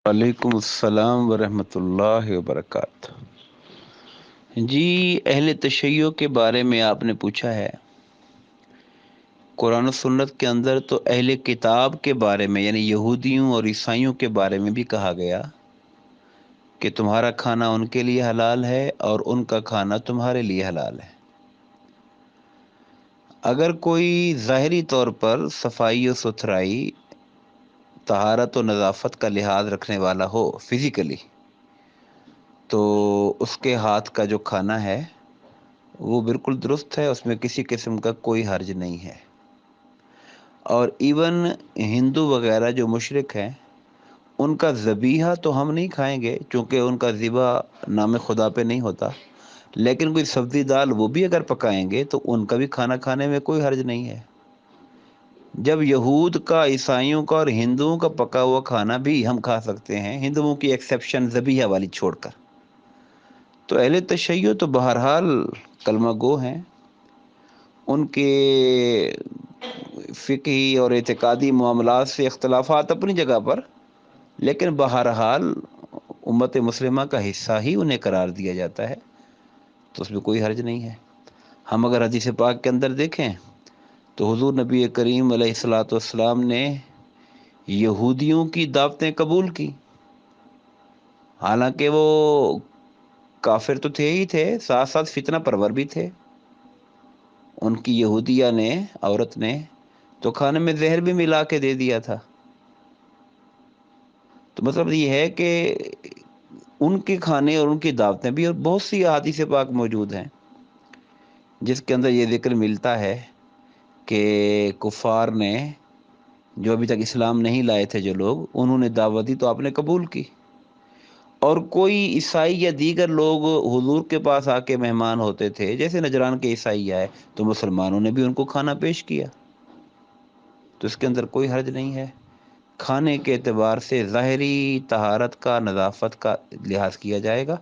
وعلیکم السلام ورحمۃ اللہ وبرکاتہ۔ جی، اہل تشیع کے بارے میں آپ نے پوچھا ہے۔ قرآن و سنت کے اندر تو اہل کتاب کے بارے میں یعنی یہودیوں اور عیسائیوں کے بارے میں بھی کہا گیا کہ تمہارا کھانا ان کے لیے حلال ہے اور ان کا کھانا تمہارے لیے حلال ہے۔ اگر کوئی ظاہری طور پر صفائی و ستھرائی، طہارت و نظافت کا لحاظ رکھنے والا ہو فزیکلی، تو اس کے ہاتھ کا جو کھانا ہے وہ بالکل درست ہے، اس میں کسی قسم کا کوئی حرج نہیں ہے۔ اور ایون ہندو وغیرہ جو مشرک ہیں، ان کا ذبیحہ تو ہم نہیں کھائیں گے چونکہ ان کا ذبح نام خدا پہ نہیں ہوتا، لیکن کوئی سبزی دال وہ بھی اگر پکائیں گے تو ان کا بھی کھانا کھانے میں کوئی حرج نہیں ہے۔ جب یہود کا، عیسائیوں کا اور ہندوؤں کا پکا ہوا کھانا بھی ہم کھا سکتے ہیں، ہندوؤں کی ایکسیپشن ذبیحہ والی چھوڑ کر، تو اہل تشیع تو بہرحال کلمہ گو ہیں۔ ان کے فقہی اور اعتقادی معاملات سے اختلافات اپنی جگہ پر، لیکن بہرحال امت مسلمہ کا حصہ ہی انہیں قرار دیا جاتا ہے، تو اس میں کوئی حرج نہیں ہے۔ ہم اگر حدیث پاک کے اندر دیکھیں تو حضور نبی کریم علیہ الصلوۃ والسلام نے یہودیوں کی دعوتیں قبول کی، حالانکہ وہ کافر تو تھے ہی تھے، ساتھ ساتھ فتنہ پرور بھی تھے۔ ان کی یہودیہ نے، عورت نے تو کھانے میں زہر بھی ملا کے دے دیا تھا۔ تو مطلب یہ ہے کہ ان کے کھانے اور ان کی دعوتیں بھی، اور بہت سی احادیث پاک موجود ہیں جس کے اندر یہ ذکر ملتا ہے کہ کفار نے، جو ابھی تک اسلام نہیں لائے تھے جو لوگ، انہوں نے دعوت دی تو آپ نے قبول کی، اور کوئی عیسائی یا دیگر لوگ حضور کے پاس آ کے مہمان ہوتے تھے، جیسے نجران کے عیسائی آئے تو مسلمانوں نے بھی ان کو کھانا پیش کیا، تو اس کے اندر کوئی حرج نہیں ہے۔ کھانے کے اعتبار سے ظاہری طہارت کا، نظافت کا لحاظ کیا جائے گا۔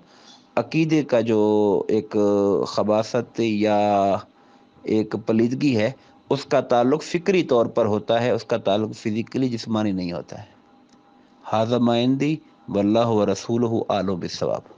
عقیدے کا جو ایک خباثت یا ایک پلیدگی ہے، اس کا تعلق فکری طور پر ہوتا ہے، اس کا تعلق فزیکلی جسمانی نہیں ہوتا ہے۔ ھذا ما عندی واللہ ورسولہ اعلم بالصواب۔